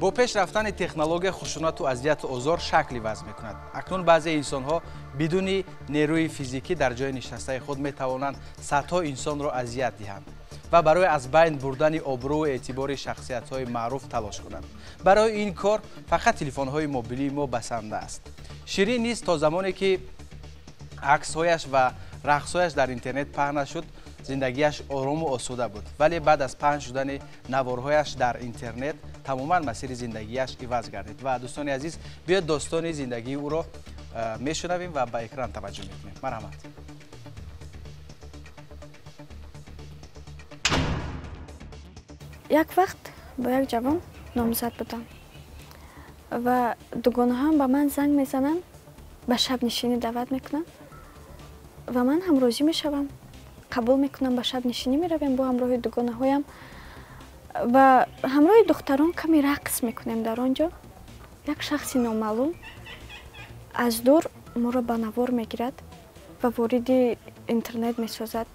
با پیش رفتن تکنولوژی خشونت و اذیت و آزار شکلی وضع میکند. اکنون بعضی انسان‌ها بدون نیروی فیزیکی در جای نشسته خود میتوانند صدها انسان را اذیت دهند و برای از بین بردن آبرو و اعتبار شخصیت‌های معروف تلاش کنند. برای این کار فقط تلفن‌های موبیلی ما بسنده است. شیرین نیز تا زمانی که عکس‌هایش و رقص‌هایش در اینترنت پخش نشد زندگیش آرام و آسوده بود، ولی بعد از پخش شدن نوارهایش در اینترنت تماما مسیر زندگیش عوض گردید. و دوستان عزیز بیاید داستان زندگی او را میشنویم و به اکران توجه میکنیم. مرحمت. یک وقت با یک جوان نامزد بودم و دوگانه هم به من زنگ میزنن، به شب نشینی دعوت میکنن و من هم راضی میشوم، قبول میکنم، به شب نشینی میرویم با همراه دوگانه هایم و همراه دختران کمی رقص میکنیم. در آنجا یک شخص نامعلوم از دور ما را به نوار میگیرد و وارد اینترنت میسازد.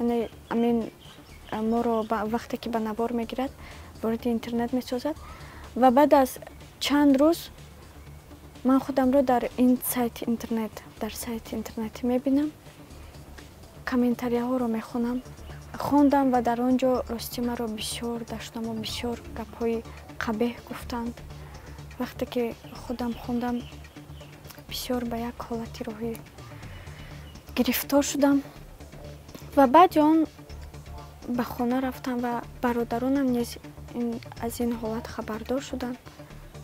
یعنی امین ما را وقتی که به نوار میگیرد وارد اینترنت میسازد و بعد از چند روز من خودم را در این سایت اینترنتی میبینم، کامنتاری ها را میخونم، خوندم و در آنجا راستی مرا بسیار داشتم و بسیار گپ های قبیح گفتند. وقتی که خودم خوندم بسیار به یک حالتی روحی گرفتار شدم و بعد آن به خانه رفتم و برادرانم نیز از این حالت خبردار شدند.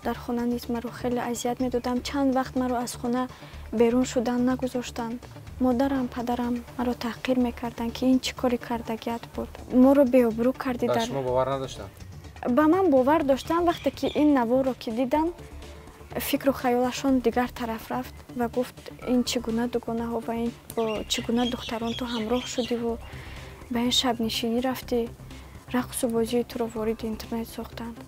در خانه نیز مرا خیلی اذیت میدادم. چند وقت مرا از خانه بیرون شدن نگذاشتند. مادرم پدرم مرا تحقیر میکردند که این چی کاری کردگیت بود، ما رو بی‌آبرو کردی. در شما باور نداشتن؟ به من باور داشتن. وقتی که این نوار رو که دیدن فکر و خیالشون دیگر طرف رفت و گفت این چگونه دوگانه ها و این چگونه دختران تو همراه شدی و به این شب نشینی رفتی، رقص و بازی تو رو وارد اینترنت ساختند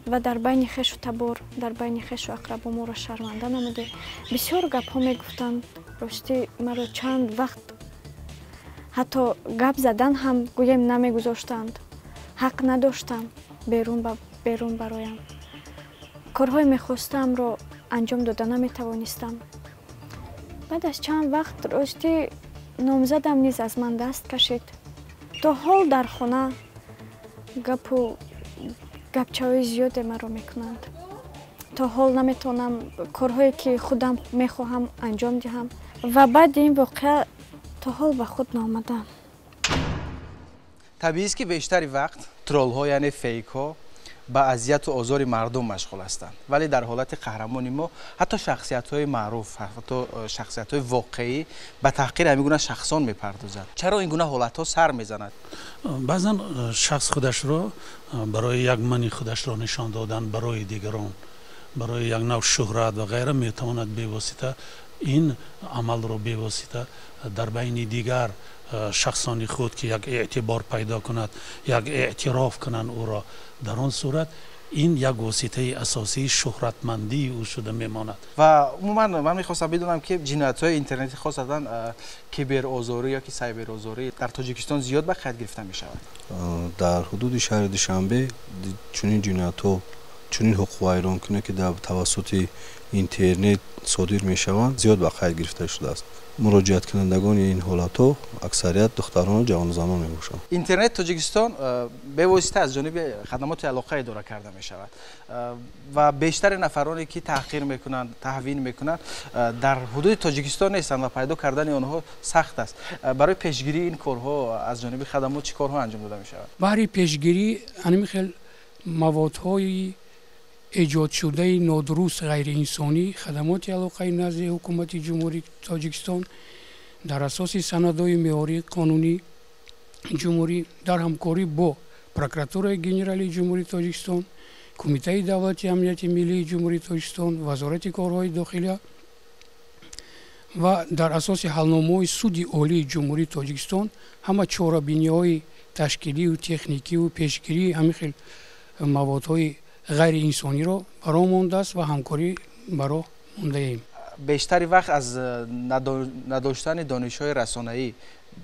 و در بین خویش و تبار، در بین خویش و اقربا ما را شرمنده نموده. بسیار گپ ها میگفتند. راستی مرا چند وقت حتی گپ زدن هم گویم نمیگذاشتند. حق نداشتم بیرون برایم. کارهای میخواستم را انجام داده نمیتوانستم. بعد از چند وقت راستی نامزدم نیز از من دست کشید. تا حال در خانه گپچه‌های زیاد مرا میکنند. تا حال نمیتونم کارهایی که خودم میخواهم انجام دهم و بعد این واقعه تا حال به خود نآمدم. طبیعی است که بیشتر وقت ترول ها یعنی فیک ها با اذیت و آزار مردم مشغول هستند، ولی در حالت قهرمانی ما حتی شخصیت های معروف، حتی شخصیت های واقعی به تحقیر همیگونه شخصان میپردازند. چرا این گونه حالت ها سر میزند؟ بعضا شخص خودش را برای یک منی خودش را نشان دادن برای دیگران، برای یک نوع شهرت و غیره میتواند بواسطه این عمل را بواسطه در بین دیگر شخصانی خود که یک اعتبار پیدا کند، یک اعتراف کنند او را. در آن صورت این یک واسطه اساسی شهرتمندی او شده میماند. و عموما من میخواستم بدونم که جنایت‌های اینترنتی خاصتا کیبر آزاری یا که سایبر آزاری در تاجیکستان زیاد به قید گرفته می شود. در حدود شهر دوشنبه چنین جنایت‌ها، چنین حقوق ویرانکنی که در توسط اینترنت صادر می شوند زیاد به قید گرفته شده است. مراجعت کنندگان این حالت‌ها اکثریت دختران و جوان زنان میباشند. اینترنت تاجیکستان به واسطه از جانب خدمات علاقه اداره کرده می شود و بیشتر نفرانی که تحقیر میکنند، تهوین میکنند در حدود تاجیکستان نیستند و پیدا کردن آنها سخت است. برای پیشگیری این کارها از جانب خدمات چه کارها انجام داده می شود؟ برای پیشگیری همین موادهای ایجاد شده نادرست غیر انسانی خدمات علاقه نزد حکومت جمهوری تاجیکستان در اساس سندهای معیاری قانونی جمهوری در همکاری با پروکراتور گنرالی جمهوری تاجیکستان، کمیته دولتی امنیت ملی جمهوری تاجیکستان، وزارت کارهای داخلی و در اساس حلنامه سود عالی جمهوری تاجیکستان همه چاره‌بینی‌های تشکیلی و تکنیکی و پیشگیری همین موادهای غیر انسانی را برای مانده است و همکاری برای مانده ایم. بیشتری وقت از نداشتن دانش‌های رسانه‌ای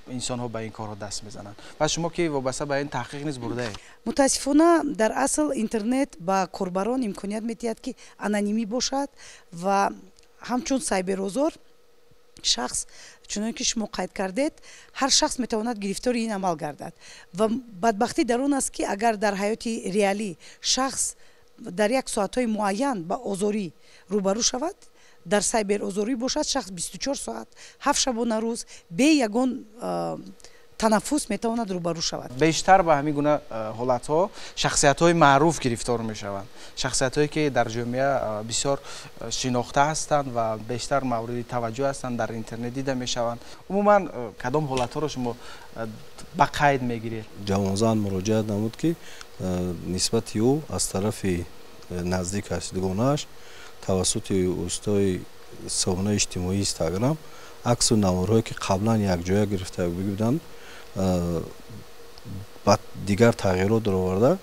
انسان‌ها به این کارها دست میزنند و شما که وابسته به این تحقیق نیز برده اید؟ متاسفانه در اصل اینترنت با کاربران امکانیت میدهد که انونیمی باشد و همچون سایبرآزار شخص چون که شما قید کردید هر شخص میتواند گرفتار این عمل گردد و بدبختی در اون است که اگر در حیات ریالی شخص در یک ساعت‌های معین با آزاری روبرو شود در سایبر آزاری باشد شخص 24 ساعت 7 شبانه روز به یگان تنفس میتواند روبرو شود. بیشتر به همین گونه حالت‌ها شخصیت‌های معروف گرفتار میشوند، شخصیت‌هایی که در جامعه بسیار شناخته هستند و بیشتر مورد توجه هستند در اینترنت دیده میشوند. عموما کدام حالت‌ها رو شما به قید میگیرید؟ جوانزن مراجعت نمود که نسبت او از طرف نزدیک رسیدگانش توسط استای سامانه اجتماعی اینستاگرام عکس و نوارهایی که قبلا یک جای گرفته بودند بعد دیگر تغییرات در آورده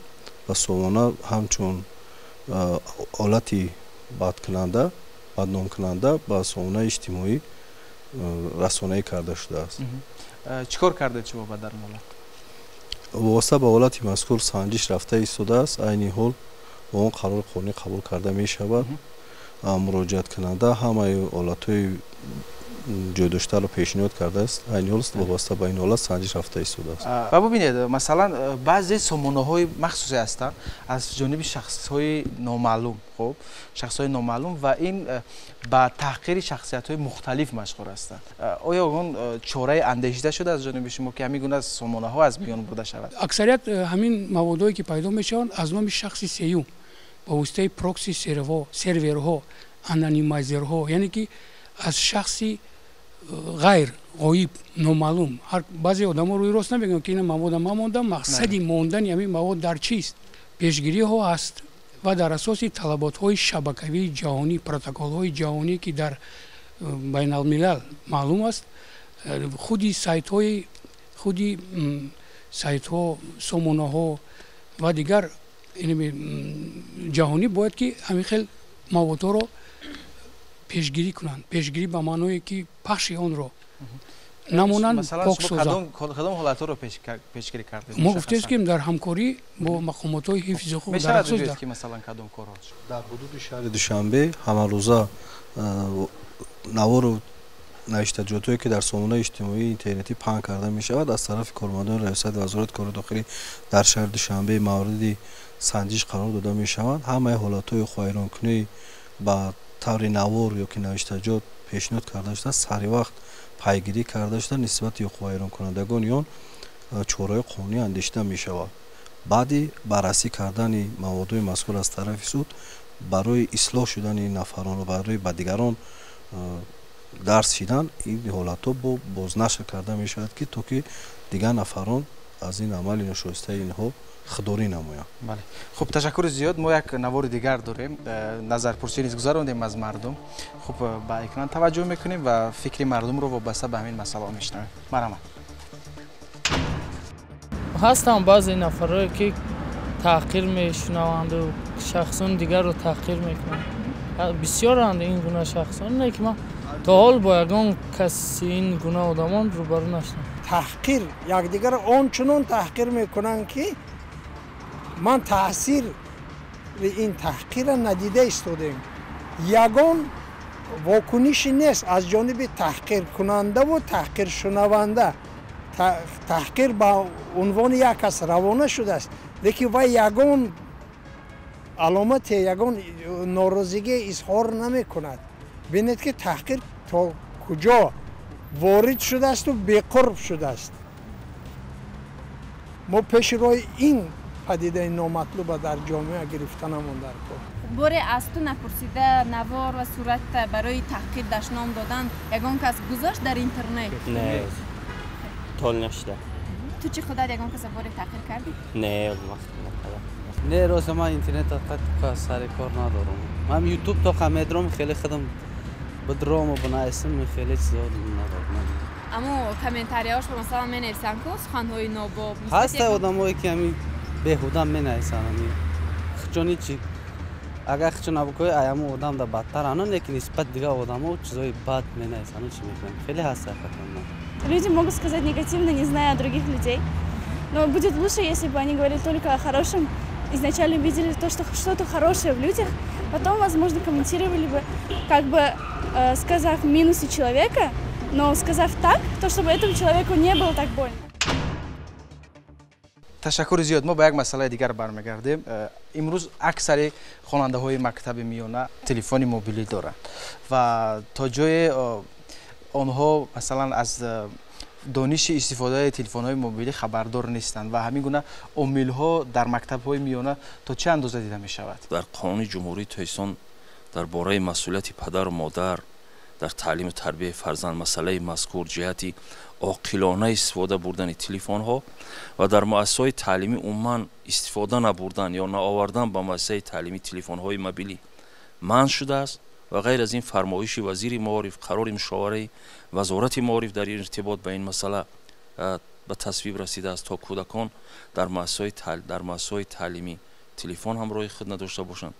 و سامانه همچون آلتی بدکننده بدنام کننده با سامانه اجتماعی رسانه‌ای کرده شده است. چیکار کردید شما در مورد؟ واسه به حالت مذکور سنجش رفته ایستاده است. عین حال با اون قرار قانونی قبول کرده می شود. مراجعت کننده همه حالت‌های جای داشته رو پیشنهاد کرده است. عین حال است واسه به این حالت سنجش رفته ایستاده است. و ببینید مثلا بعضی سامانه‌های مخصوصی هستند از جانب شخص‌های نامعلوم، خب شخص‌های نامعلوم و این با تحقیر شخصیت‌های مختلف مشغول هستند. آیا اون چاره اندیشیده شده از جانب شما که همین گونه سامانه‌ها از میان برده شود؟ اکثریت همین موادهایی که پیدا میشوند از نام شخصی سیوم با واسطه پروکسی سرورها انونیمایزرها، یعنی که از شخصی غیر غایب نامعلوم بعضی آدم‌ها روی راست نمیگن که این مواد ما موندن مقصدی موندن همین مواد در چیست پیشگیری ها است و در اساس طلبات های شبکه‌ای جهانی پروتکل های جهانی که در بین الملل معلوم است خودی سایت ها سامانه ها و دیگر جهانی باید که همین خیلی مواد ها رو پیشگیری کنند. پیشگیری به معنای که پخش آن را نمونن پاک سازند. کدام حالت‌ها رو پیشگیری کردید؟ ما گفتیم که در همکاری با مقامات‌های حفظ حقوق در اساس که مثلا کدام کارها در حدود شهر دوشنبه همه روزه نوار و نوشتجات‌هایی که در سامانه اجتماعی اینترنتی پهن کرده می شود از طرف کارمندان ریاست وزارت کار داخلی در شهر دوشنبه مورد سنجش قرار داده می شوند. همه حالت‌های خیرانکنی با طور نوار یا که نوشتجات پیشنهاد کرده شده سری وقت پیگیری کرده شده نسبت یا خیران کنندگان یا چاره قانونی اندیشیده می شود. بعدی بررسی کردن موادهای مذکور از طرف سود برای اصلاح شدن این نفران و برای به دیگران درس شدن این حالتها با بازنشر کرده می شود که تا که دیگر نفران از این عمل ناشایسته اینها خودداری نمایند. بله. خب تشکر زیاد. ما یک نوار دیگر داریم. نظرپرسی نیز گذراندیم از مردم. خب با اکران توجه میکنیم و فکر مردم رو وابسته به همین مسئله میشنویم. مرحبا. هستن بعضی نفرایی که تحقیر میشنوند و شخصان دیگر رو تحقیر میکنند. بسیارند این گونه شخصان. نه که من تا حال با یگان کسی این گونه آدمان روبرو نشدم. تحقیر یکدیگر آنچنان تحقیر میکنند که من تاثیر این تحقیر ندیده ایستادیم. یگان واکنشی نیست از جانب تحقیر کننده و تحقیر شنونده. تحقیر با عنوان یک کس روانه شده است، لیکن وای یگان علامت یگان ناراضگی اظهار نمی کند. ببینید که تحقیر تا کجا وارد شده است و بی‌قرب شده است. ما پیش روی این پدیده نامطلوب در جامعه گرفتنمون در کار. باره از تو نپرسیده نوار و صورت برای تحقیر دشنام دادن یگان کس گذاشت در اینترنت؟ نه طول نشده. تو چی خودت یگان کس باره تحقیر کردی؟ نه نه روز ما اینترنت تا سر کار ندارم. من یوتیوب تا خمیدرم خیلی خودم بدرام و بنایسم خیلی زیاد ندارم. اما کامنتاریاش مثلا می نویسن که سخن‌های ناباب هست آدمایی که همین بیهوده می نویسن همین چون چی اگر خچ نبکوی ایام آدم در بدتر آنن یکی نسبت دیگه آدم‌ها چیزای بد می‌نویسن چی می‌کنن خیلی حساسیت دارن. Люди могут сказать негативно, не зная других людей. Но будет лучше, если бы они говорили только о хорошем, изначально видели то, что что-то хорошее в людях, потом, возможно, комментировали бы, как бы сказав минусы человека, но сказав так, то чтобы этому человеку не было так больно. تشکر زیاد. ما به یک مسئله دیگر برمیگردیم. امروز اکثر خواننده‌های مکتب میانه تلفن موبیلی دارند و تا جای آنها مثلا از دانش استفاده تلفن‌های موبیلی خبردار نیستند و همین گونه عامل‌ها در مکتب‌های میانه تا چه اندازه دیده می‌شود؟ در قانون جمهوری تایسون درباره مسئولیت پدر و مادر در تعلیم و تربیت فرزند مسئله مذکور جهتی عاقلانه استفاده بردن تلفن ها و در مؤسسات تعلیمی عموما استفاده نبردن یا نآوردن با مؤسسه تعلیمی تلفن های موبیلی منع شده است و غیر از این فرمایش وزیر معارف قرار مشاوره وزارت معارف در ارتباط با این مسئله به تصویب رسیده است تا کودکان در مؤسسات تعلیمی تلفن همراه خود نداشته باشند.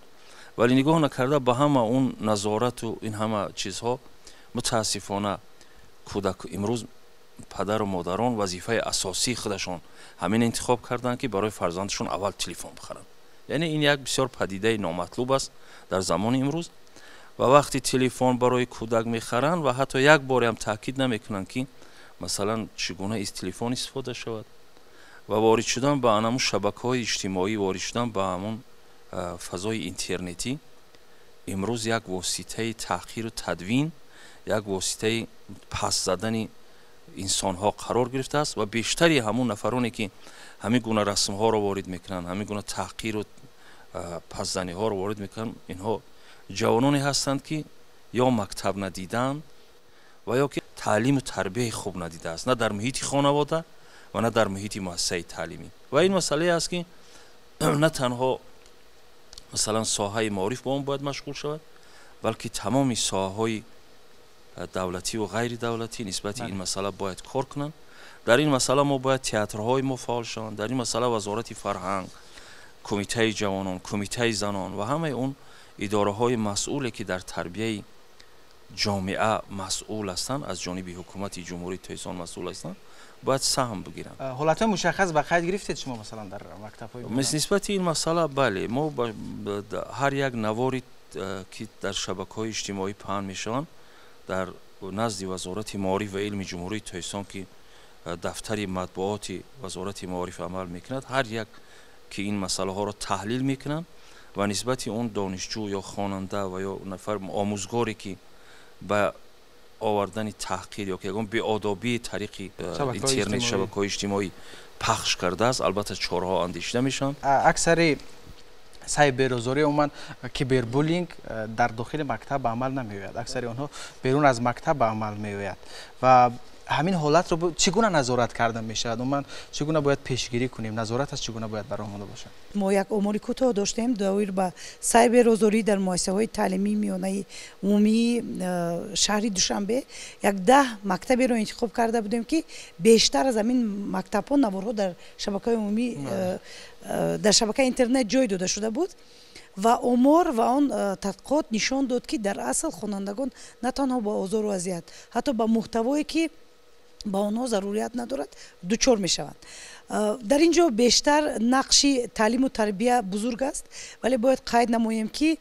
ولی نگاه نکرده به همه اون نظارت و این همه چیزها متاسفانه کودک امروز پدر و مادران وظیفه اساسی خودشان همین انتخاب کردند که برای فرزندشون اول تلفن بخرند. یعنی این یک بسیار پدیده نامطلوب است در زمان امروز و وقتی تلفن برای کودک میخرند و حتی یک بار هم تاکید نمیکنند که مثلا چگونه از تلفن استفاده شود و وارد شدن به همون شبکه‌های اجتماعی وارد شدن به همون فضای اینترنتی امروز یک واسطه تحقیر و تدوین یک واسطه پس زدن انسان ها قرار گرفته است و بیشتری همون نفرانی که همین گونه رسم ها رو وارد میکنن همین گونه تحقیر و پس زدنی ها رو وارد میکنن اینها جوانانی هستند که یا مکتب ندیدن و یا که تعلیم و تربیت خوب ندیده است نه در محیط خانواده و نه در محیط مؤسسه تعلیمی و این مسئله است که نه تنها مثلا ساحه معارف با اون باید مشغول شود بلکه تمام ساحه‌های دولتی و غیر دولتی نسبت این مسئله باید کار کنند. در این مسئله ما باید تئاترهای ما فعال شوند. در این مسئله وزارت فرهنگ، کمیته جوانان، کمیته زنان و همه اون اداره‌های مسئولی که در تربیت جامعه مسئول هستند از جانب حکومت جمهوری تایسون مسئول هستند باید سهم بگیرند. حالت مشخص به قید گرفتید شما مثلا در مکتب‌های نسبت این مسئله بله ما هر یک نواری که در شبکه‌های اجتماعی پهن میشوند در نزد وزارت معارف و علم جمهوری تایسون که دفتر مطبوعات وزارت معارف عمل میکند هر یک که این مسئله ها را تحلیل میکنند و نسبت اون دانشجو یا خواننده و یا نفر آموزگاری که به آوردن تحقیر یا که یگان بی‌آدابی طریق اینترنت شبکه‌های اجتماعی پخش کرده است البته چاره‌ها اندیشیده میشن. اکثر سایبرزوری عموما کیبربولینگ در داخل مکتب به عمل نمی‌آید. اکثر آنها بیرون از مکتب به عمل می‌آید و همین حالت رو چگونه نظارت کرده میشود؟ عموما چگونه باید پیشگیری کنیم؟ نظارت از چگونه باید برآمده باشد؟ ما یک امور کوتاه داشتیم دایر به سایبرزوری در مؤسسه‌های تعلیمی میانه عمومی شهری دوشنبه یک 10 مکتبی رو انتخاب کرده بودیم که بیشتر از همین مکتب‌ها نوارها در شبکه‌های عمومی در شبکه اینترنت جای داده شده بود و امور و آن تحقیقات نشان داد که در اصل خوانندگان نه تنها با آزار و اذیت حتی با محتوایی که با آنها ضروریت ندارد دچار میشوند. در اینجا بیشتر نقش تعلیم و تربیت بزرگ است ولی باید قید نماییم که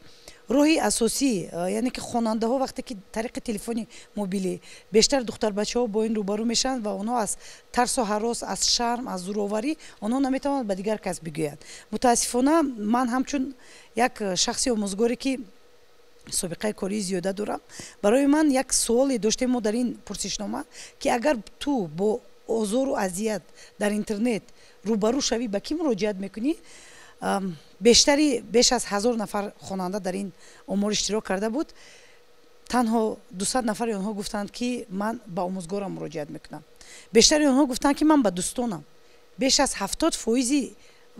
راهی اساسی یعنی که خواننده ها وقتی که طریق تلفن موبیلی بیشتر دختر بچه ها با این روبرو میشن و آنها از ترس و هراس از شرم از زورآوری آنها نمیتوانند به دیگر کس بگویند. متاسفانه من همچون یک شخصی آموزگاری که سابقه کاری زیاده دارم برای من یک سوالی داشتیم ما در این پرسشنامه که اگر تو با آزار و اذیت در اینترنت روبرو شوی به کی مراجعت میکنی؟ بیش از 1000 نفر خواننده در این امور اشتراک کرده بود. تنها 200 نفر آنها گفتند که من با آموزگارم مراجعت میکنم. بیشتر آنها گفتند که من با دوستانم. بیش از 70%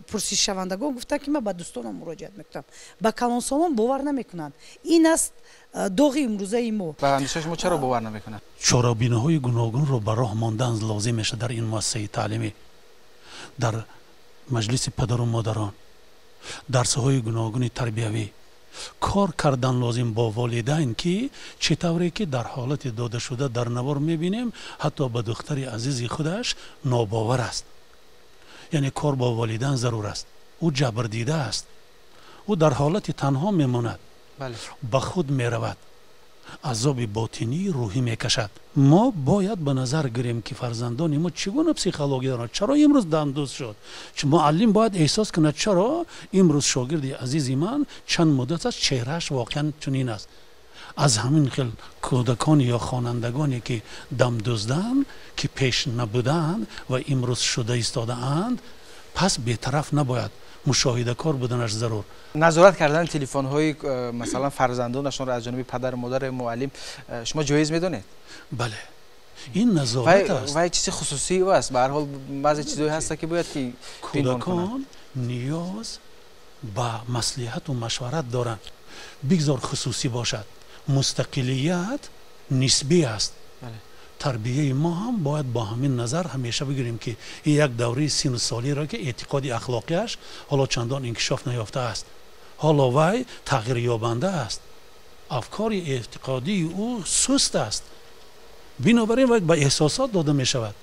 پرسش شوندگان گفتند که من با دوستانم مراجعت میکنم. با کلانسالان باور نمیکنند. این است داغ امروزه ما. با اندیشه ما چرا باور نمیکنند؟ چارابینه‌های گوناگون رو به راه ماندن لازم میشه در این مؤسسه تعلیمی، در مجلس پدر و مادران، درس‌های گوناگون تربیوی، کار کردن لازم با والدین که چطوری که در حالت داده شده در نوار میبینیم حتی به دختر عزیز خودش ناباور است. یعنی کار با والدین ضرور است. او جبر دیده است. او در حالت تنها میماند. به خود میرود. عذاب باطنی روحی میکشد. ما باید به نظر گیریم که فرزندان ما چگونه پسیخولوژی دارند. چرا امروز دمدوز شد؟ معلم باید احساس کنه چرا امروز شاگرد عزیزی من چند مدت است چهرهش واقعا چنین است. از همین خیل کودکان یا خوانندگانی که دمدوزدن که پیش نبودند و امروز شده ایستاده اند، پس بی‌طرف نباید، مشاهده کار بودنش ضرور. نظارت کردن تلفن های مثلا فرزندانشون را از جانب پدر و مادر معلم شما جایز میدونید؟ بله، این نظارت است و چیز خصوصی است. به هر حال بعضی چیزایی هست که باید که کودکان نیاز به مصلحت و مشورت دارند. بگذار خصوصی باشد، مستقلیت نسبی است. تربیه ما هم باید با همین نظر همیشه بگیریم که این یک دوره سن سالی را که اعتقاد اخلاقیش حالا چندان انکشاف نیافته است، حالا وی تغییر یابنده است، افکار اعتقادی او سست است، بنابراین وی به احساسات داده می شود.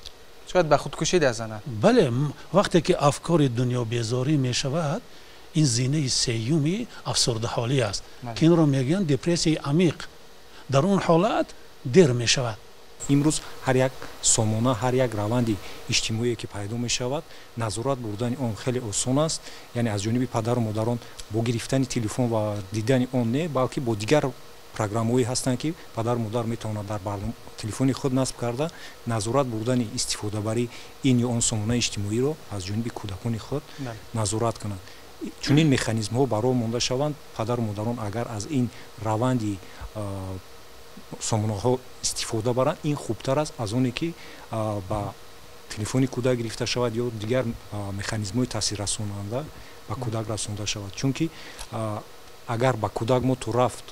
شاید به خودکشی دزند. بله، وقتی که افکار دنیا بیزاری می شود، این زینه سیومی افسرده حالی است که این را میگن دپرسی عمیق. در اون حالت دیر می شود. امروز هر یک سامانه، هر یک روند اجتماعی که پیدا می شود، نظارت بردن آن خیلی آسان است. یعنی از جانب پدر و مادران با گرفتن تلفن و دیدن آن نه، بلکه با دیگر پروگرام‌هایی هستند که پدر و مادر میتونند در تلفن خود نصب کرده نظارت بردن استفاده بری این یا آن سامانه اجتماعی را از جانب کودکان خود نظارت کنند. چون این مکانیزم ها برای مانده شوند، پدر و مادران اگر از این روند سامانه ها استفاده برند، این خوبتر است از اونی که با تلفن کودک گرفته شود یا دیگر مکانیزم های تاثیر رساننده به کودک رسانده شود. چون که اگر با کودک ما تو رفت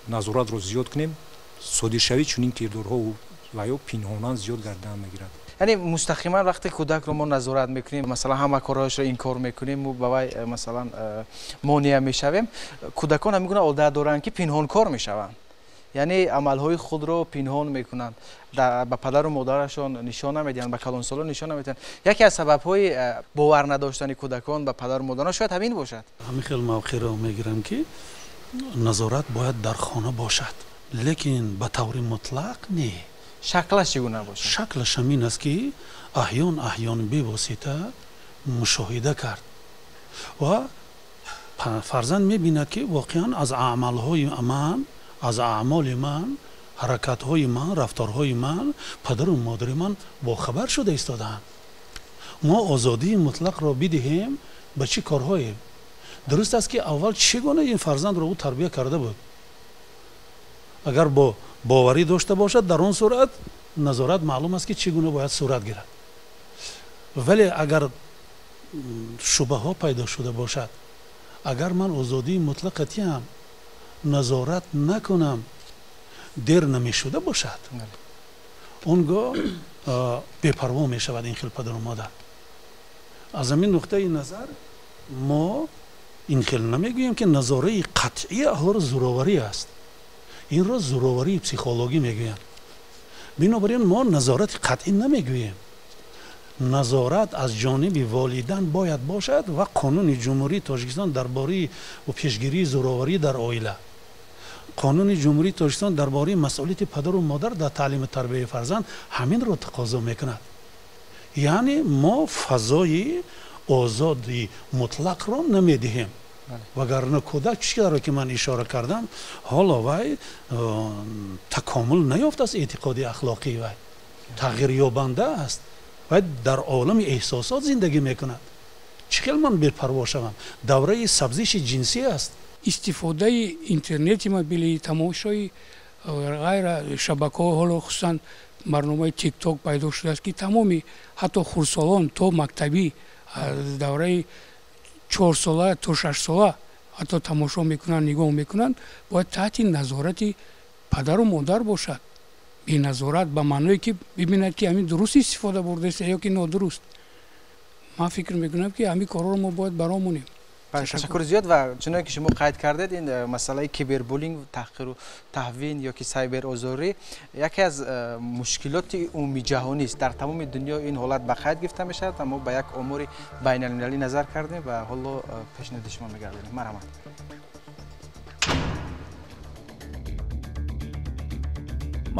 نظارت رو زیاد کنیم، صادر شوی چون این کردارها و یا پنهاناً زیاد گردن میگیرد. یعنی مستقیما وقتی کودک رو ما نظارت میکنیم، مثلا همه کارهاش رو این کار میکنیم و با مثلا مانع میشویم، کودکان هم میگن عادت دارن که پنهان کار میشوند. یعنی عملهای خود رو پنهان میکنند، به پدر و مادرشان نشان نمیدن، به کلانسالا نشان نمیدن. یکی از سبب‌های باور نداشتن کودکان به پدر و مادران شاید همین باشد. همین خیلی موقع رو میگیرم که نظارت باید در خانه باشد، لیکن به طور مطلق نه. شکلش چگونه باشد؟ شکلش همین است که احیان به واسطه مشاهده کرد و فرزند میبیند که واقعا از اعمال من، حرکت‌های من، رفتارهای من، پدر و مادر من با خبر شده ایستادند. ما آزادی مطلق را بدهیم به چه کارهایی؟ درست است که اول چگونه این فرزند را او تربیت کرده بود. اگر با باوری داشته باشد، در اون صورت نظارت معلوم است که چگونه باید صورت گیرد. ولی اگر شبهه ها پیدا شده باشد، اگر من آزادی مطلقتی هم نظارت نکنم، دیر نمی شده باشد، اونگاه بی‌پروا می شود این خیل پدر و مادر. از همین نقطه نظر ما این خیل نمیگوییم که نظاره قطعی اهل زوراوری است، این را زوراوری پسیخولوژی میگویند. بنابراین ما نظارت قطعی نمیگوییم. نظارت از جانب والدین باید باشد و قانون جمهوری تاجیکستان درباره و پیشگیری زوراوری در عائله، قانون جمهوری تاجیکستان درباره مسئولیت پدر و مادر در تعلیم تربیت فرزند همین را تقاضا میکند. یعنی ما فضای آزادی مطلق را نمیدهیم. وگرنه کودک چیزی که من اشاره کردم، حالا وی تکامل نیافته است، اعتقادی اخلاقی وی تغییر یابنده است و در عالم احساسات زندگی میکند. چقدر من بی‌پروا شوم؟ دوره سبزیش جنسی است. استفاده اینترنت ما بلی تماشای غیر شبکه‌ها، حالا خصوصا برنامه تیک تاک پیدا شده است که تمامی حتی خردسالان تا مکتبی دوره 4 ساله تا 6 ساله حتی تماشا میکنن، نگاه میکنن، باید تحت نظارت پدر و مادر باشد. بی نظارت به معنی که ببیند که همین درست استفاده برده است یا که نادرست. من فکر میکنم که همین کارا رو ما باید برامونیم. تشکر زیاد و چنانکه که شما قید کردید این مسئله کیبربولینگ و تحقیر و تهوین یا که سایبر آزاری یکی از مشکلات عمومی جهانی است. در تمام دنیا این حالت به قید گرفته میشه. ما به یک امور بین المللی نظر کردیم و حالا پیشنهاد شما میگردیم. مرحمت.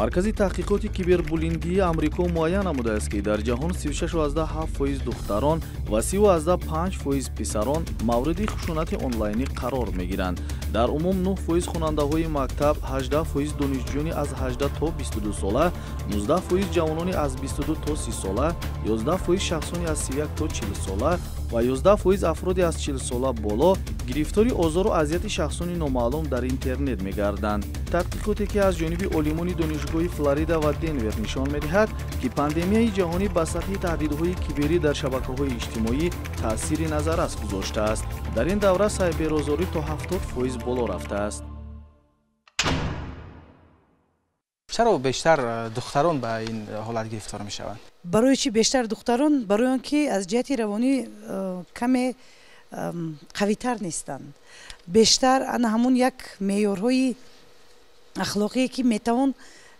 маркази таҳқиқоти кибербулингии амрико муайян намудааст ки дар ҷаҳон 36.7% духтарон ва 30.5% писарон мавриди хушунати онлайнӣ қарор мегиранд. дар умум 9% хонандаҳои мактаб, 18% донишҷӯёни аз 18 то 22 сола, 19% ҷавонони аз 22 то 30 сола, 11% шахсони аз 31 то 40 сола ва 11% афроди аз 40 сола боло гирифтори озору азияти шахсони номаълум дар интернет мегарданд. тадқиқоте ки аз ҷониби олимони донишгоҳи флорида ва денвер нишон медиҳад ки пандемияи ҷаҳонӣ ба сатҳи таҳдидҳои киберӣ дар шабакаҳои иҷтимоӣ таъсири назаррас гузоштааст. дар ин давра сайберозорӣ то 70% боло рафтааст. چرا بیشتر دختران به این حالت گرفتار می شوند؟ برای چی بیشتر دختران؟ برای آنکه از جهت روانی کمی قوی‌تر نیستند. بیشتر همون یک معیارهای اخلاقی که میتوان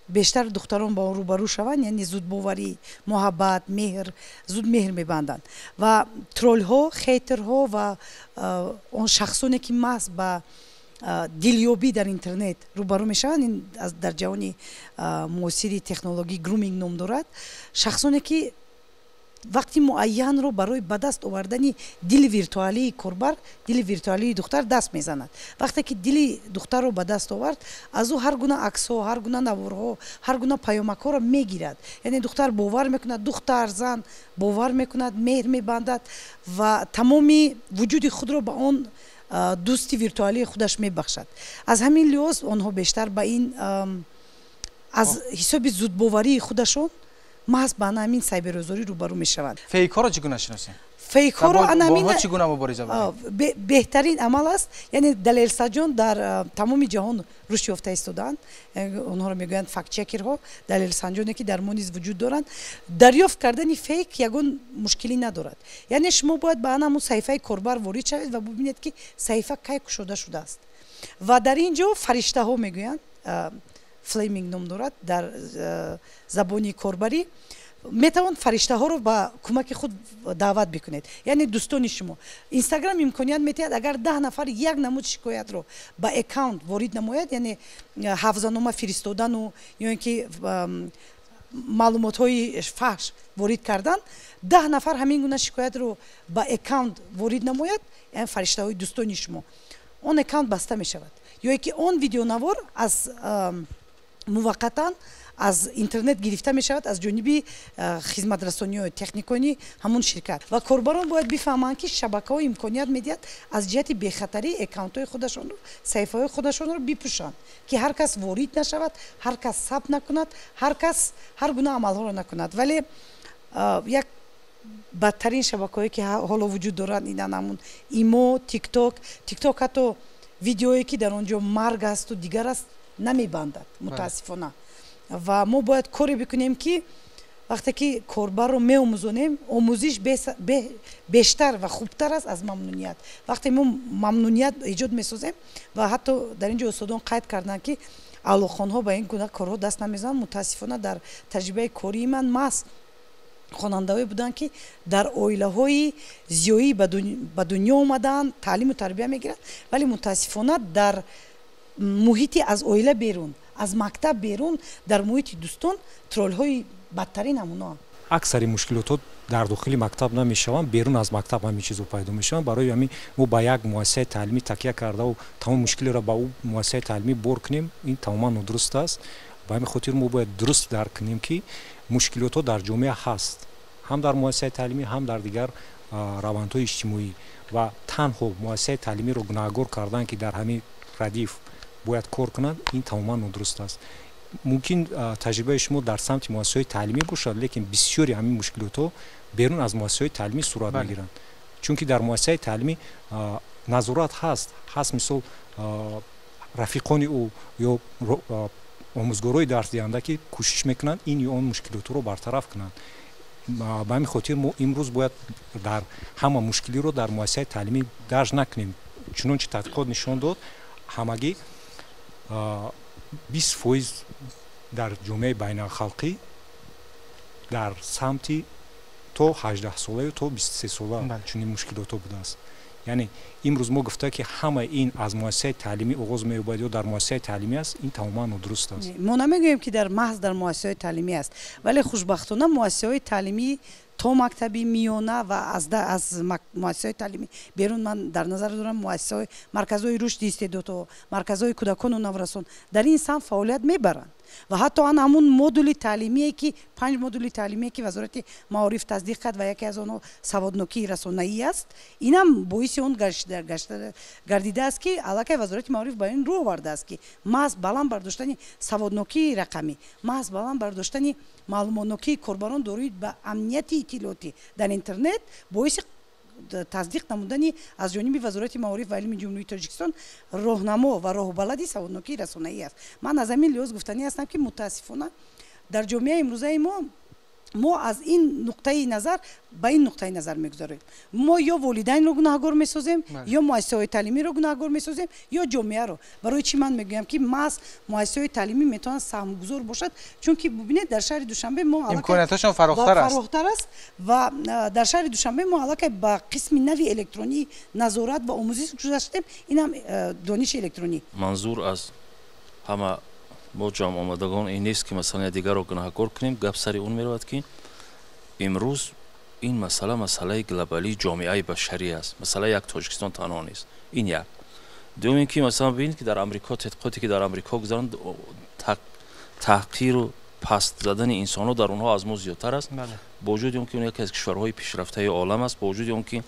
بیشتر دختران با روبرو شوند، یعنی زود باوری، محبت، مهر، زود مهر میبندند و ترول ها، خیتر ها و اون شخصانی که محض با دیلیوبی در اینترنت روبرو میشن، این از در جهان معاصر تکنولوژی گرومینگ نام دارد. شخصانی که وقتی معین رو برای به دست آوردن دل ویرتوالی کوربر، دل ویرتوالی دختر دست میزند. وقتی که دل دختر رو به دست آورد، از او هر گونه عکس ها، هر گونه نوارها، هر گونه پیامک ها رو میگیرد. یعنی دختر باور میکند، دختر زن باور میکند، مهر میبندد و تمامی وجود خود رو به اون دوستی ویرتوالی خودش میبخشد. از همین لحاظ آنها بیشتر به این از حساب زود باوری خودشون محض به همین سایبرآزاری روبرو میشوند. فیک ها رو چگونه شناسیم؟ فیک ها رو با چگونه مبارزه کنیم؟ بهترین عمل است، یعنی دلیل سازان در تمام جهان رشد یافته ایستادند. اونها رو میگویند فکت چکرها، دلیل سنجانی که در ما نیز وجود دارند. دریافت کردن فیک یگان مشکلی ندارد. یعنی شما باید به همون صفحه کاربر وارد شوید و ببینید که صفحه کی گشوده شده است. و در اینجا فرشته ها میگویند، فلیمینگ نام دارد در زبانی کاربری، میتوان فرشته ها رو با کمک خود دعوت بکنید. یعنی دوستان شما اینستاگرام امکانیت میتید اگر 10 نفر یک نمود شکایت رو با اکانت وارد نماید، یعنی حافظه‌نامه فرستادن و یا اینکه معلومات های فحش وارد کردن، 10 نفر همین گونه شکایت رو با اکانت وارد نماید، یعنی فرشته های دوستان شما اون اکانت بسته می شود. یا اینکه اون ویدیو نوار از موقتا از اینترنت گرفته می شود از جانب خدمت رسانی و تکنیکانی همون شرکت و کاربران باید بفهمند که شبکه ها امکانیت میدهد از جهت بی‌خطری اکانت های خودشان رو، صفحه های خودشان رو بپوشند که هر کس وارد نشود، هر کس ثبت نکند، هر کس هر گونه عمل ها رو نکند. ولی یک بدترین شبکه‌ای که حالا وجود دارند اینن همون ایمو، تیک تاک حتی ویدیویی که در آنجا مرگ است و دیگر است نمیبندد متاسفانه. و ما باید کاری بکنیم که وقتی که کاربر رو می‌آموزونیم، آموزش بیشتر و خوبتر است از ممنونیت. وقتی ما ممنونیت ایجاد می‌سازیم و حتی در اینجا استادان قید کردن که اعلیخوان‌ها به این گونه کارها دست نمی‌زنند. متاسفانه در تجربه کاری من خواننده‌ای بودن که در عائله‌های زیایی به دنیا اومدن، تعلیم و تربیت می‌گیرند، ولی متاسفانه در محیطی از عائله بیرون، از مکتب بیرون، در محیط دوستان ترول‌های بدترین همونا. اکثر مشکلات در داخل مکتب نمیشوند، بیرون از مکتب همین چیزو پیدا میشوند. برای همین ما با یک مؤسسه تعلیمی تکیه کرده و تمام مشکل را با اون مؤسسه تعلیمی بر کنیم، این تماما نادرست است. به همین خاطر ما باید درست درک کنیم که مشکلات در جامعه هست، هم در مؤسسه تعلیمی هم در دیگر روندهای اجتماعی و تنها مؤسسه تعلیمی رو گناهکار کردن که در همین ردیف باید کار کنند، این تماما نادرست است. ممکن تجربه شما در سمت مؤسسه تعلیمی باشد، لیکن بسیاری همین مشکلات بیرون از مؤسسه تعلیمی صورت میگیرند. چون که در مؤسسه تعلیمی نظارت هست مثل رفیقان او یا آموزگارای درس دهنده که کوشش میکنند این یا اون مشکلات رو برطرف کنند. ба ҳамин хотир мо имрӯз бояд дар ҳама мушкилиро дар муассисаи таълимӣ дарҷ накунем. чунончи тадқиқот нишон дод ҳамагӣ 20% дар ҷомеаи байналхалқӣ дар самти то 18 солаю то 23 сола чунин мушкилото будааст. яъне имрӯз мо гуфта ки ҳама ин аз муассисаи таълимӣ оғоз меёбад ё дар муассисаи таълимӣ аст, ин тамоман нодуруст аст. мо намегӯем ки дар маҳз дар муассисаҳои таълимӣ аст, вале хушбахтона муассисаҳои таълимӣ то мактаби миёна ва аз муассисаҳои таълимӣ берун ман дар назар дорам муассисаҳои марказҳои рушди истеъдодҳо, марказҳои кӯдакону наврасон дар ин самт фаъолият мебаранд ва ҳатто ҳамун модули таълимие ки 5 модули таълимие ки вазорати маориф таздиқ кард ва яке аз онҳо саводнокии расонаӣ аст, инам боиси он гардидааст ки аллакай вазорати маориф ба ин рӯ овардааст ки маҳз баланд бардоштани саводнокии рақамӣ, маҳз баланд бардоштани маълумотнокии корбарон дорои ба амнияти иттилоотӣ дар интернет боиси таздиқ намудани аз ҷониби вазорати маориф ва илми ҷумҳурии тоҷикистон роҳнамо ва роҳбалади саводнокии расонаӣ аст. ман аз ҳамин лиҳоз гуфтанӣ ҳастам ки мутаассифона дар ҷомеаи имрӯзаи мо аз ин нуқтаи назар ба ин нуқтаи назар мегузарем. мо ё волидайнро гунаҳгор месозем, ё муассисаҳои таълимиро гунаҳгор месозем, ё ҷомеаро. барои чӣ ман мегӯям ки маҳз муассисаҳои таълимӣ метавонад саҳмгузор бошад, чунки бубинед дар шаҳри Душанбе мо имконияташон фарохтар аст ва дар шаҳри Душанбе мо аллакай ба қисми нави электронии назорат ва омӯзиш гузаштем, инам дониши электронӣ. манзур аз ҳама мо ҷамъ омадагон ин нест ки масалан дигарро гунаҳгор кунем. гап сари он меравад ки имрӯз ин масъала масъалаи глобалии ҷомеаи башарӣ аст, масъалаи як Тоҷикистон танҳо нест. ин як. дуюм ин ки масалан бибинед ки дар амрико тадқиқоте ки дар амрико гузаранд таҳқиру паст задани инсонҳо дар онҳо аз мо зиёдтар аст, бо вуҷуди он ки он яке аз кишварҳои пешрафтаи олам аст, бо вуҷуди он ки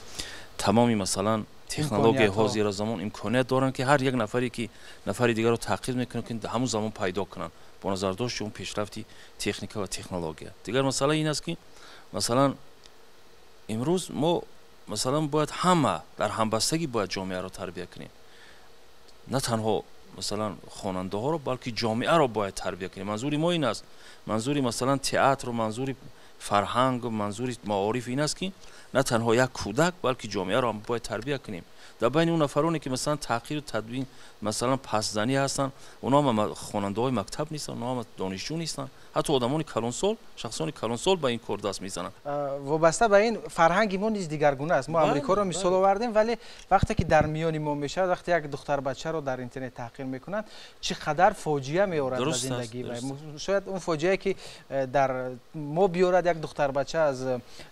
тамоми масалан технологияҳо зиразамон имконият доранд ки ҳар як нафаре ки нафари дигарро таъқиб мекунад ки ҳамун замон пайдо кунанд бо назардошти он пешрафти техника ва технология. дигар масъала ин аст ки масалан имрӯз мо масалан бояд ҳама дар ҳамбастагӣ бояд ҷомеаро тарбия кунем. на танҳо масалан хонандаҳоро, балки ҷомеаро бояд тарбия кунем. манзури мо ин аст, манзури масалан театру, манзури фарҳангу, манзури маориф ин аст ки на танҳо як кӯдак, балки ҷомеаро ҳам бояд тарбия кунем. дар байни он нафароне ки масалан таъқиру тадбин масалан пастзанӣ ҳастанд, онҳо ҳам хонандаҳои мактаб нестанд, онҳо ҳам донишҷӯ нестанд, ҳатто одамони калонсол, шахсони калонсол ба ин кор даст мезананд. вобаста ба ин фарҳанги мо низ дигаргуна аст. мо амрикоро мисол овардем, вале вақте ки дар миёни мо мешавад, вақте як духтарбачаро дар интернет таҳқир мекунанд, чӣ қадар фоҷиа меорад ба зиндагӣ. шояд он фоҷиае ки дар мо биёрад як духтарбача аз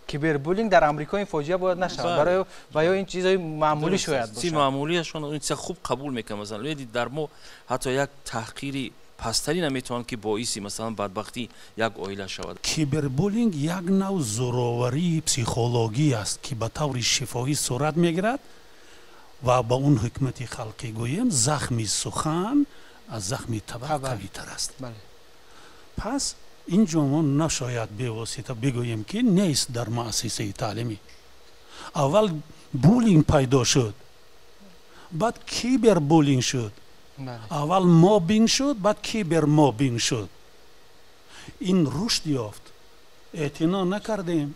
кибербулинг, дар амрико ин фоҷиа бояд нашавад. барои ва ё ин чизои маъмулӣ шояд бошад. чизи маъмулияшон ин чиза хуб қабул мекунад. масалан бибинед дар мо ҳатто як таҳқири пасттарӣ наметавонад ки боиси масалан бадбахтии як оила шавад. кибербулинг як нав зӯроварии психологӣ аст ки ба таври шифоӣ сурат мегирад ва ба он ҳикмати халқӣ гӯем захми сухан аз захми табақ қавитар аст. пас инҷо мо нашояд бевосита бигӯем ки нест дар муассисаи таълимӣ. аввал булинг пайдо шуд, баъд кибербулинг шуд, аввал мобинг шуд, баъд кибермобинг шуд. ин рушд ёфт. эътино накардем.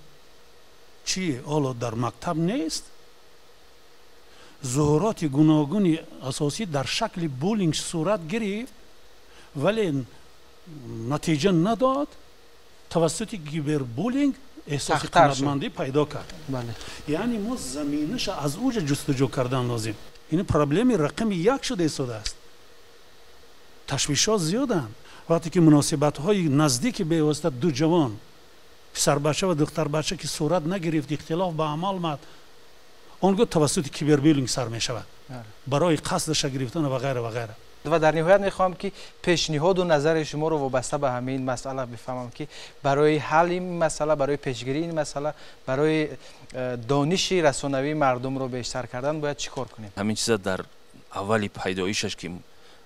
чӣ ҳоло дар мактаб нест? зуҳуроти гуногуни асосӣ дар шакли булинг сурат гирифт, вале натиҷа надод. тавассути кибербулинг эҳсоси қанотмандӣ пайдо кард. яъне мо заминаша аз уҷа ҷустуҷӯ кардан лозим. ин проблеми рақами як шуда истодааст. ташвишҳо зиёданд. вақте ки муносибатҳои наздики бевосита ду ҷавон, писарбача ва духтарбача ки сурат нагирифт, ихтилоф ба амал омад, он гоҳ тавассути кибербулинг сар мешавад барои қасдаша гирифтан ва ғайра ва ғайра. ва дар ниҳоят мехоҳам ки пешниҳоду назари шуморо вобаста ба ҳамаи ин масъала бифаҳмам ки барои ҳалли ин масъала, барои пешгирии ин масъала, барои дониши расонавии мардумро бештар кардан бояд чӣ кор кунем? ҳамин чиза дар аввали пайдоишаш ки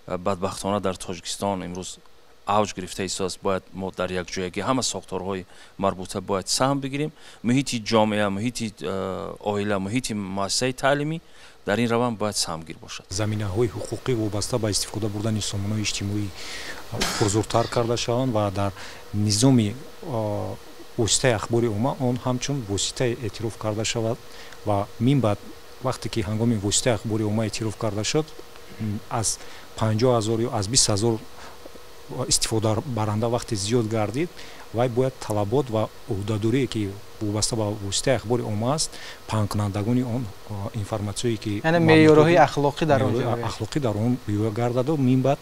бадбахтона дар Тоҷикистон имрӯз авҷ гирифта истодааст, бояд мо дар якҷоягӣ ҳама сохторҳои марбута бояд саҳм бигирем. муҳити ҷомеа, муҳити оила, муҳити муассисаи таълимӣ дар ин раванд бояд саҳмгир бошад. заминаҳои ҳуқуқӣ вобаста ба истифода бурдани сомонаҳои иҷтимоӣ пурзуртар карда шаванд ва дар низоми воситаи ахбори умма он ҳамчун воситаи эътироф карда шавад ва минбаъд вақте ки ҳангоми воситаи ахбори умма эътироф карда шуд аз 50 000 ё аз 20 000 истифодабаранда вақте зиёд гардид вай бояд талабот ва ӯҳдадорие ки вобаста ба воситаи ахбори умма аст паҳнкунандагони он информатсияе ки яъне меъёрҳои ахлоқӣ дар он риоя гардаду минбаъд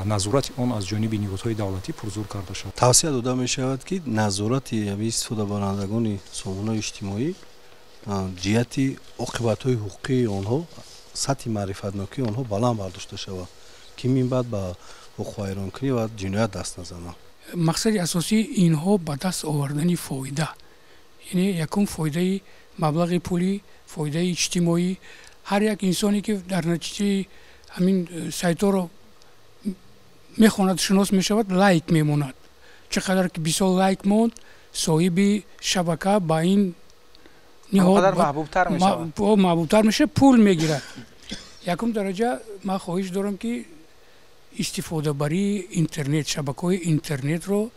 назорати он аз ҷониби ниҳодҳои давлатӣ пурзур карда шавад. тавсия дода мешавад ки назорати истифодабарандагони сомонаҳои иҷтимоӣ ҷиҳати оқибатҳои ҳуқуқии онҳо сатҳи маърифатнокии онҳо баланд бардошта шавад ки минбаъд ба ҳуқуқвайронкунӣ ва ҷиноят даст назанад. мақсади асосии инҳо ба даст овардани фоида, яъне якум фоидаи маблағи пулӣ, фоидаи иҷтимоӣ. ҳар як инсоне ки дар натиҷаи ҳамин сайтҳоро мехонад, шинос мешавад, лайк мемонад. чӣ қадар ки бисёр лайк монд, соҳиби шабака ба ин ниҳод маҳбубтар мешавад, пул мегирад. якум дараҷа ман хоҳиш дорам ки истифодабарии интернет, шабакаҳои интернетро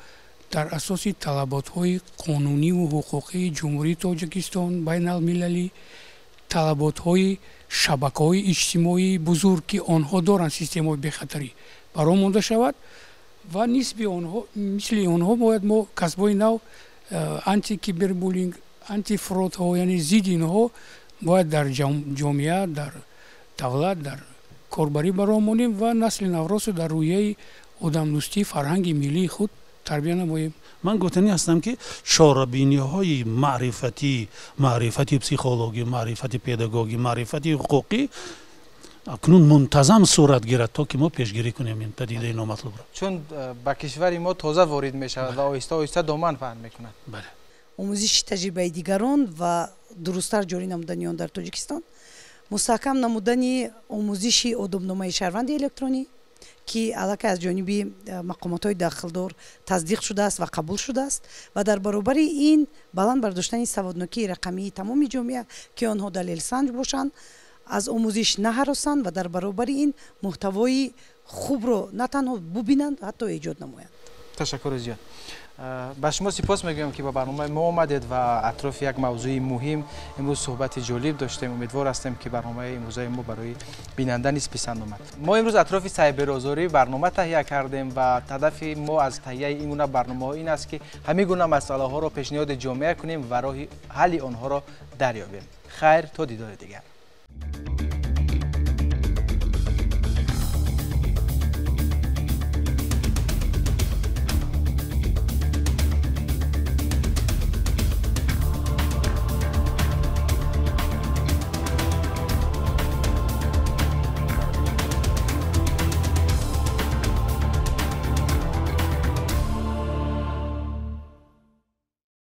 дар асоси талаботҳои қонуниву ҳуқуқии ҷумҳурии Тоҷикистон, байналмилалӣ, талаботҳои шабакаҳои иҷтимоии бузург ки онҳо доранд системаи бехатарӣ баро монда шавад ва нисби онҳо, мисли онҳо бояд мо касбҳои нав антикибербулинг, антифродҳо, яъне зидди инҳо бояд дар ҷомеа, дар давлат, дар корбарӣ баромонем ва насли навросо дар рӯяи одамдӯстӣ, фарҳанги миллии худ тарбия намоем. ман гуфтанӣ ҳастам ки чорабиниҳои маърифати психологӣ, маърифати педагогӣ, маърифати ҳуқуқӣ акнун мунтазам сурат гирад то ки мо пешгирӣ кунем ин падидаи номатлубро. чун ба кишвари мо тоза ворид мешавад ва оҳиста оҳиста доман паҳн мекунад. омӯзиши таҷрибаи дигарон ва дурусттар ҷорӣ намудани он дар Тоҷикистон, мустаҳкам намудани омӯзиши одобномаи шаҳрванди электронӣ ки аллакай аз ҷониби мақомотҳои дахлдор таздиқ шудааст ва қабул шудааст ва дар баробари ин баланд бардоштани саводнокии рақамии тамоми ҷомеа ки онҳо далелсанҷ бошанд, аз омӯзиш наҳаросанд ва дар баробари ин муҳтавои хубро на танҳо бубинанд, ҳатто эҷод намоянд. ташаккури зиёд. ба шумо сипос мегӯям ки ба барномаи мо омадед ва атрофи як мавзӯи муҳим имрӯз суҳбати ҷолиб доштем. умедвор ҳастем ки барномаи имрӯзаи мо барои бинанда низ писанд омад. мо имрӯз атрофи сайберозорӣ барнома таҳия кардем ва ҳадафи мо аз таҳияи ин гуна барномаҳо ин аст ки ҳамин гуна масъалаҳоро пешниҳоди ҷомеа кунем ва роҳи ҳалли онҳоро дарёбем. хайр, то дидори дигар.